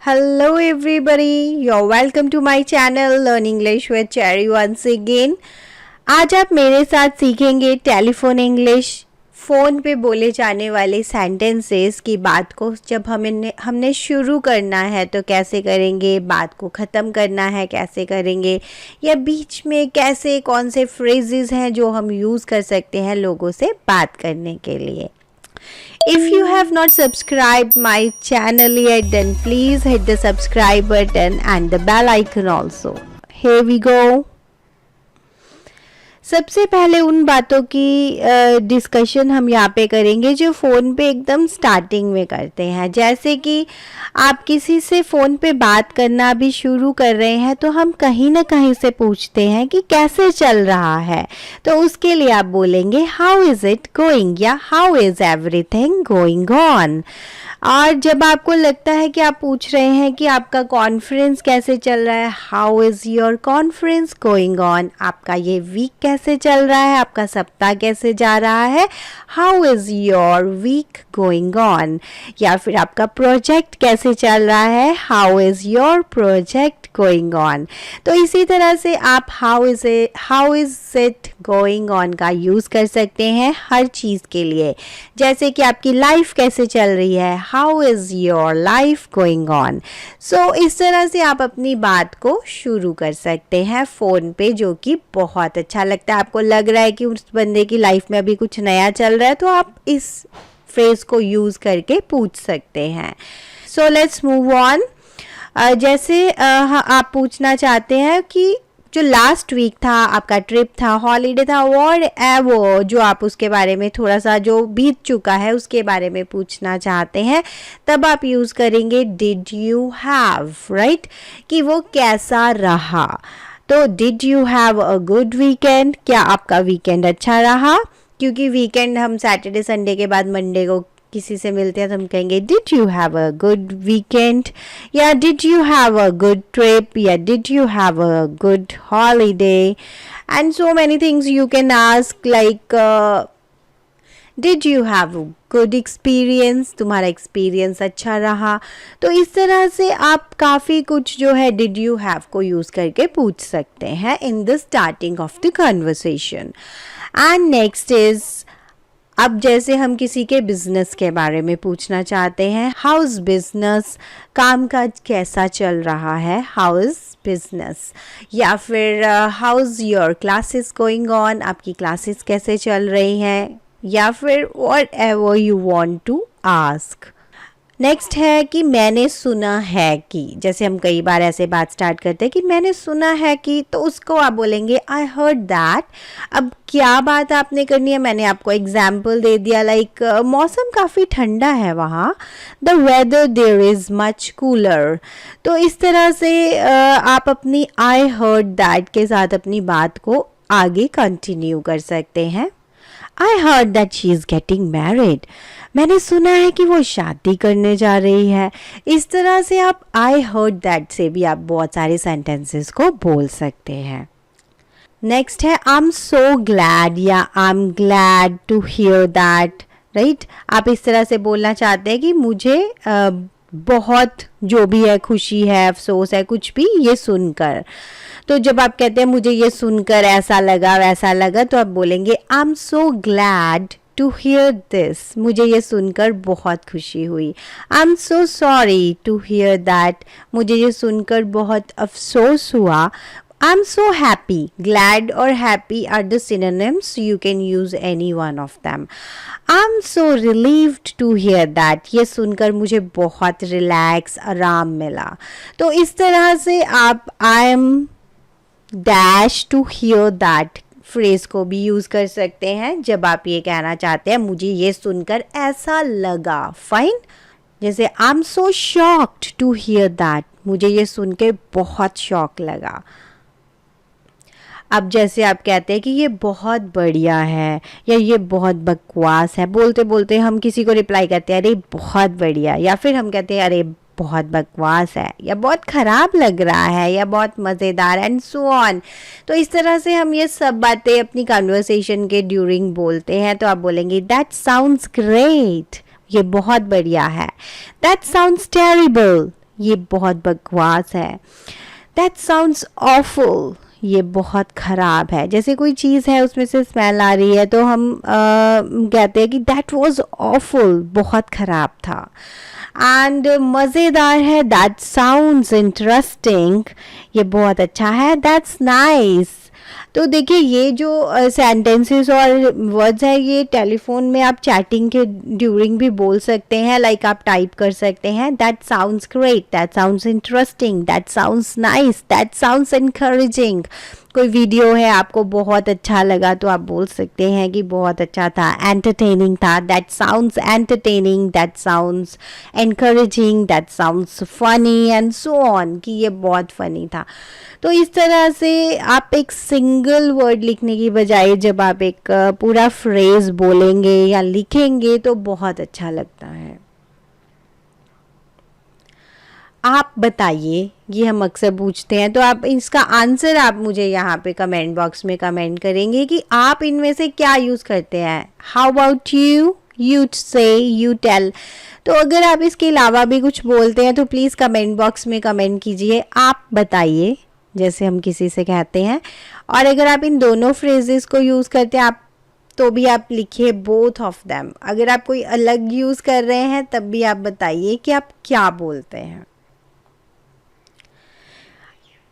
Hello everybody, you're welcome to my channel Learn English with Cherry once again. आज आप मेरे साथ सीखेंगे टेलीफोन इंग्लिश, फ़ोन पे बोले जाने वाले सेंटेंसेस की बात को जब हमने शुरू करना है तो कैसे करेंगे, बात को ख़त्म करना है कैसे करेंगे, या बीच में कैसे कौन से फ्रेजेस हैं जो हम यूज़ कर सकते हैं लोगों से बात करने के लिए. If you have not subscribed my channel yet, then please hit the subscribe button and the bell icon also. Here we go. सबसे पहले उन बातों की डिस्कशन हम यहाँ पे करेंगे जो फ़ोन पे एकदम स्टार्टिंग में करते हैं. जैसे कि आप किसी से फ़ोन पे बात करना भी शुरू कर रहे हैं तो हम कहीं ना कहीं से पूछते हैं कि कैसे चल रहा है. तो उसके लिए आप बोलेंगे हाउ इज़ इट गोइंग या how is everything going on. और जब आपको लगता है कि आप पूछ रहे हैं कि आपका कॉन्फ्रेंस कैसे चल रहा है, how is your conference going on. आपका ये वीक कैसे चल रहा है, आपका सप्ताह कैसे जा रहा है, how is your week going on. या फिर आपका प्रोजेक्ट कैसे चल रहा है, how is your project going on. तो इसी तरह से आप how is it going on का यूज़ कर सकते हैं हर चीज़ के लिए. जैसे कि आपकी लाइफ कैसे चल रही है, how is your life going on. So इस तरह से आप अपनी बात को शुरू कर सकते हैं फ़ोन पे, जो कि बहुत अच्छा लगता है. आपको लग रहा है कि उस बंदे की लाइफ में अभी कुछ नया चल रहा है तो आप इस फ्रेज़ को यूज़ करके पूछ सकते हैं. So let's move on. जैसे आप पूछना चाहते हैं कि जो लास्ट वीक था, आपका ट्रिप था, हॉलीडे था, व्हाटएवर, जो आप उसके बारे में थोड़ा सा जो बीत चुका है उसके बारे में पूछना चाहते हैं, तब आप यूज़ करेंगे डिड यू हैव, राइट, कि वो कैसा रहा. तो did you have a good weekend, क्या आपका वीकेंड अच्छा रहा. क्योंकि वीकेंड हम सैटरडे संडे के बाद मंडे को किसी से मिलते हैं तो हम कहेंगे did you have a good weekend, या did you have a good trip, या did you have a good holiday. And so many things you can ask, like did you have a good experience, तुम्हारा experience अच्छा रहा. तो इस तरह से आप काफ़ी कुछ जो है डिड यू हैव को यूज़ करके पूछ सकते हैं in the starting of the conversation. And next is, अब जैसे हम किसी के बिजनेस के बारे में पूछना चाहते हैं, हाउस बिजनेस, काम काज कैसा चल रहा है, हाउस बिजनेस. या फिर how's your classes going on, आपकी क्लासेस कैसे चल रही हैं. या फिर whatever you want to ask. Next है कि मैंने सुना है कि, जैसे हम कई बार ऐसे बात स्टार्ट करते हैं कि मैंने सुना है कि, तो उसको आप बोलेंगे आई हर्ड दैट. अब क्या बात आपने करनी है, मैंने आपको एग्जाम्पल दे दिया, लाइक मौसम काफ़ी ठंडा है वहाँ, the weather there is much cooler. तो इस तरह से आप अपनी आई हर्ड दैट के साथ अपनी बात को आगे कंटिन्यू कर सकते हैं. I heard that she is getting married, मैंने सुना है कि वो शादी करने जा रही है. इस तरह से आप आई हर्ड दैट से भी आप बहुत सारे सेंटेंसेस को बोल सकते हैं. नेक्स्ट है आई एम सो ग्लैड या I am glad to hear that, right. आप इस तरह से बोलना चाहते हैं कि मुझे बहुत जो भी है, खुशी है, अफसोस है, कुछ भी, ये सुनकर. तो जब आप कहते हैं मुझे ये सुनकर ऐसा लगा वैसा लगा, तो आप बोलेंगे I am so glad to hear this, मुझे ये सुनकर बहुत खुशी हुई. I am so sorry to hear that, मुझे ये सुनकर बहुत अफसोस हुआ. I am so happy, glad और happy are the synonyms, you can use any one of them. I am so relieved to hear that, ये सुनकर मुझे बहुत रिलैक्स, आराम मिला. तो इस तरह से आप I am dash to hear that phrase को भी यूज़ कर सकते हैं जब आप ये कहना चाहते हैं मुझे ये सुनकर ऐसा लगा. फाइन. जैसे I am so shocked to hear that, मुझे ये सुन के बहुत शॉक लगा. अब जैसे आप कहते हैं कि ये बहुत बढ़िया है या ये बहुत बकवास है, बोलते बोलते हम किसी को रिप्लाई करते हैं अरे बहुत बढ़िया, या फिर हम कहते हैं अरे बहुत बकवास है, या बहुत ख़राब लग रहा है, या बहुत मज़ेदार, एंड सो ऑन. तो इस तरह से हम ये सब बातें अपनी कन्वर्सेशन के ड्यूरिंग बोलते हैं. तो आप बोलेंगे दैट साउंड्स ग्रेट, ये बहुत बढ़िया है. दैट साउंड्स टेरिबल, ये बहुत बकवास है। दैट साउंड्स ऑफुल, ये बहुत ख़राब है। जैसे कोई चीज़ है उसमें से स्मेल आ रही है तो हम कहते हैं कि दैट वाज ऑफुल, बहुत ख़राब था। एंड मज़ेदार है, दैट साउंड्स इंटरेस्टिंग, ये बहुत अच्छा है। That's nice. तो देखिए ये जो सेंटेंसेस और वर्ड्स है ये टेलीफोन में आप चैटिंग के ड्यूरिंग भी बोल सकते हैं। लाइक आप टाइप कर सकते हैं, that sounds great, that sounds interesting, that sounds nice, that sounds encouraging. कोई वीडियो है आपको बहुत अच्छा लगा तो आप बोल सकते हैं कि बहुत अच्छा था, एंटरटेनिंग था, that sounds entertaining, that sounds encouraging, that sounds funny and so on, कि ये बहुत फनी था। तो इस तरह से आप एक सिंगल वर्ड लिखने की बजाय जब आप एक पूरा फ्रेज बोलेंगे या लिखेंगे तो बहुत अच्छा लगता है। आप बताइए, ये हम अक्सर पूछते हैं, तो आप इसका आंसर आप मुझे यहाँ पे कमेंट बॉक्स में कमेंट करेंगे कि आप इनमें से क्या यूज़ करते हैं। हाउ अबाउट यू, यू से, यू टेल। तो अगर आप इसके अलावा भी कुछ बोलते हैं तो प्लीज़ कमेंट बॉक्स में कमेंट कीजिए, आप बताइए, जैसे हम किसी से कहते हैं। और अगर आप इन दोनों फ्रेजेस को यूज़ करते हैं आप तो भी आप लिखिए बोथ ऑफ देम। अगर आप कोई अलग यूज़ कर रहे हैं तब भी आप बताइए कि आप क्या बोलते हैं।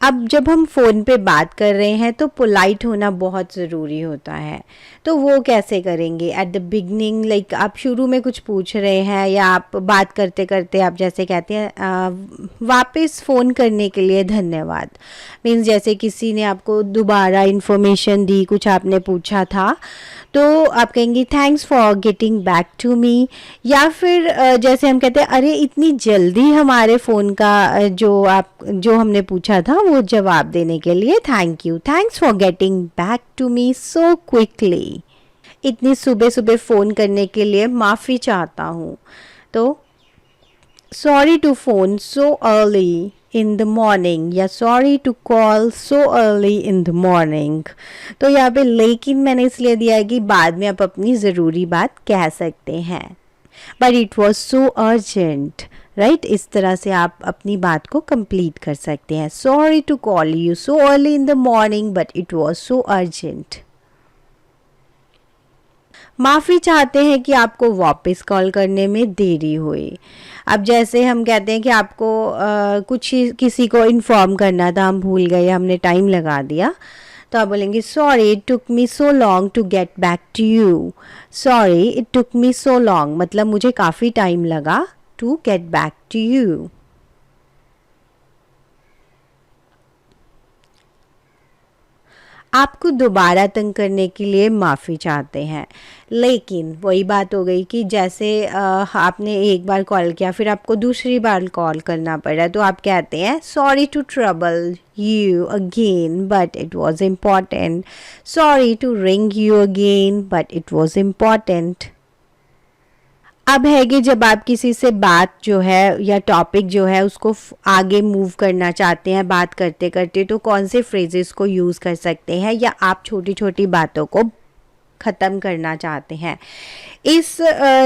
अब जब हम फ़ोन पे बात कर रहे हैं तो पोलाइट होना बहुत ज़रूरी होता है। तो वो कैसे करेंगे? एट द बिगनिंग, लाइक आप शुरू में कुछ पूछ रहे हैं या आप बात करते करते आप जैसे कहते हैं वापस फ़ोन करने के लिए धन्यवाद। मीन्स जैसे किसी ने आपको दोबारा इन्फॉर्मेशन दी, कुछ आपने पूछा था तो आप कहेंगे thanks for getting back to me. या फिर जैसे हम कहते हैं अरे इतनी जल्दी हमारे फ़ोन का जो हमने पूछा था वो जवाब देने के लिए thank you, thanks for getting back to me so quickly. इतनी सुबह सुबह फ़ोन करने के लिए माफ़ी चाहता हूँ। तो sorry to phone so early in the morning या sorry to call so early in the morning. तो यहाँ पे लेकिन मैंने इसलिए दिया है कि बाद में आप अपनी ज़रूरी बात कह सकते हैं। But it was so urgent, right? इस तरह से आप अपनी बात को कंप्लीट कर सकते हैं। Sorry to call you so early in the morning but it was so urgent. माफ़ी चाहते हैं कि आपको वापस कॉल करने में देरी हुई। अब जैसे हम कहते हैं कि आपको कुछ किसी को इन्फॉर्म करना था, हम भूल गए, हमने टाइम लगा दिया, तो आप बोलेंगे sorry it took me so long to get back to you. Sorry it took me so long मतलब मुझे काफ़ी टाइम लगा to get back to you. आपको दोबारा तंग करने के लिए माफ़ी चाहते हैं। लेकिन वही बात हो गई कि जैसे आपने एक बार कॉल किया फिर आपको दूसरी बार कॉल करना पड़ा तो आप कहते हैं sorry to trouble you again but it was important. Sorry to ring you again but it was important. अब है कि जब आप किसी से बात जो है या टॉपिक जो है उसको आगे मूव करना चाहते हैं बात करते करते, तो कौन से फ्रेजेस को यूज़ कर सकते हैं, या आप छोटी छोटी बातों को ख़त्म करना चाहते हैं। इस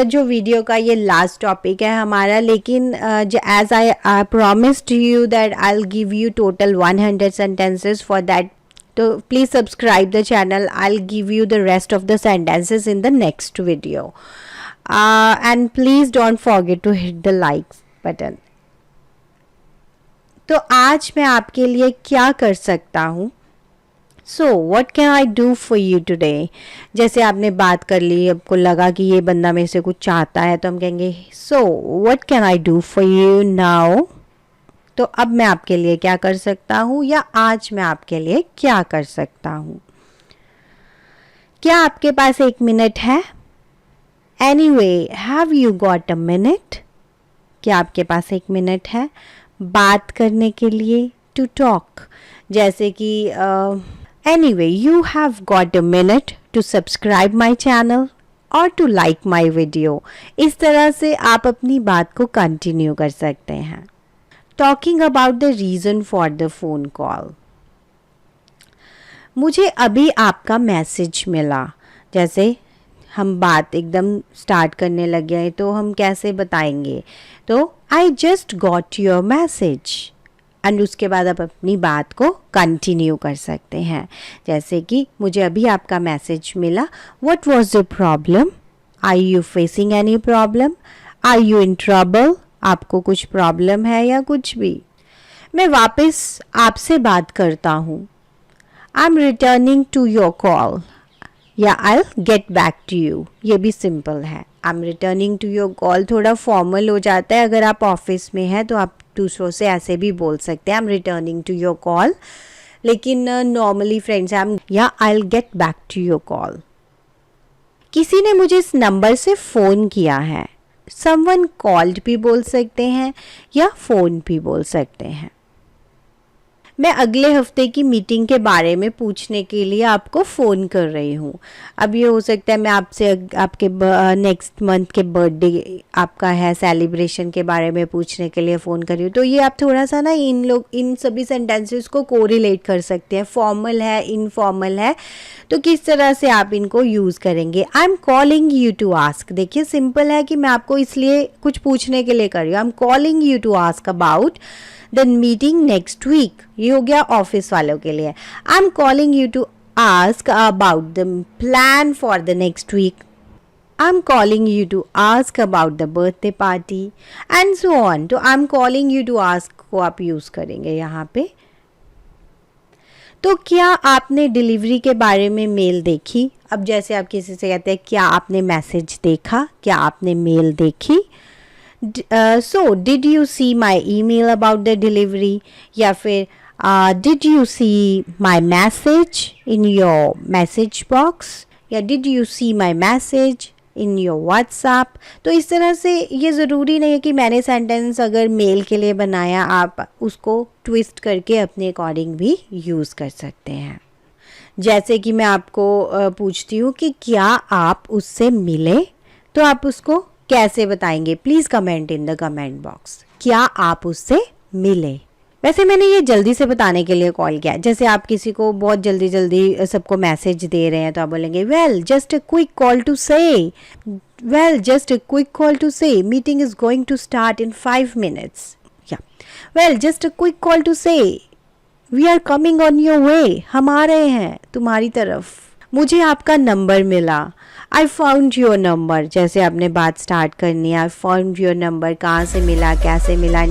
जो वीडियो का ये लास्ट टॉपिक है हमारा, लेकिन as I promised you that I will give you total 100 sentences for that, तो please subscribe the channel. I will give you the rest of the sentences in the next video. And please don't forget to hit the like button। तो आज मैं आपके लिए क्या कर सकता हूँ? So what can I do for you today? जैसे आपने बात कर ली, आपको लगा कि ये बंदा मेरे से कुछ चाहता है, तो हम कहेंगे So what can I do for you now? तो अब मैं आपके लिए क्या कर सकता हूँ, या आज मैं आपके लिए क्या कर सकता हूँ? क्या आपके पास 1 मिनट है? Anyway, have you got a minute? क्या आपके पास 1 मिनट है बात करने के लिए? To talk। जैसे कि anyway, you have got a minute to subscribe my channel or to like my video। इस तरह से आप अपनी बात को कंटिन्यू कर सकते हैं। Talking about the reason for the phone call। मुझे अभी आपका मैसेज मिला। जैसे हम बात एकदम स्टार्ट करने लग गए तो हम कैसे बताएंगे? तो I just got your message, and उसके बाद आप अपनी बात को कंटिन्यू कर सकते हैं। जैसे कि मुझे अभी आपका मैसेज मिला, what was the problem, are you facing any problem, are you in trouble, आपको कुछ प्रॉब्लम है या कुछ भी। मैं वापस आपसे बात करता हूँ, I am returning to your call, या I get back to you, ये भी सिंपल है। I am returning to your call थोड़ा फॉर्मल हो जाता है, अगर आप ऑफिस में हैं तो आप दूसरों से ऐसे भी बोल सकते हैं, I am returning to your call, लेकिन नॉर्मली फ्रेंड्स या I get back to your call. किसी ने मुझे इस नंबर से फ़ोन किया है, समवन कॉल्ड भी बोल सकते हैं या फ़ोन भी बोल सकते हैं। मैं अगले हफ्ते की मीटिंग के बारे में पूछने के लिए आपको फ़ोन कर रही हूँ। अब ये हो सकता है मैं आपसे आपके नेक्स्ट मंथ के बर्थडे आपका है, सेलिब्रेशन के बारे में पूछने के लिए फ़ोन कर रही हूँ। तो ये आप थोड़ा सा ना इन सभी सेंटेंसेस को कोरिलेट कर सकते हैं, फॉर्मल है, इनफॉर्मल है, तो किस तरह से आप इनको यूज़ करेंगे। I am calling you to ask, देखिए सिंपल है कि मैं आपको इसलिए कुछ पूछने के लिए कर रही हूँ। I am calling you to ask about the meeting next week, ये हो गया ऑफिस वालों के लिए। I am calling you to ask about the plan for the next week, I am calling you to ask about the birthday party, and so on. तो I am calling you to ask को आप use करेंगे यहाँ पे। तो क्या आपने delivery के बारे में मेल देखी? अब जैसे आप किसी से कहते हैं क्या आपने मैसेज देखा, क्या आपने मेल देखी? So did you see my email about the delivery, या फिर did you see my message in your message box, या did you see my message in your WhatsApp। तो इस तरह से ये ज़रूरी नहीं है कि मैंने सेंटेंस अगर मेल के लिए बनाया, आप उसको ट्विस्ट करके अपने अकॉर्डिंग भी यूज़ कर सकते हैं। जैसे कि मैं आपको पूछती हूँ कि क्या आप उससे मिले, तो आप उसको कैसे बताएंगे? Please comment in the comment box, क्या आप उससे मिले। वैसे मैंने ये जल्दी से बताने के लिए कॉल किया, जैसे आप किसी को बहुत जल्दी जल्दी सबको मैसेज दे रहे हैं तो आप बोलेंगे well just a quick call to say, well just a quick call to say meeting is going to start in 5 minutes, या well just a quick call to say we are coming on your way, हम आ रहे हैं तुम्हारी तरफ, मुझे आपका number मिला, आई फाउंड योर नंबर। जैसे आपने बात स्टार्ट करनी है, आई फाउंड योर नंबर, कहाँ से मिला, कैसे मिला।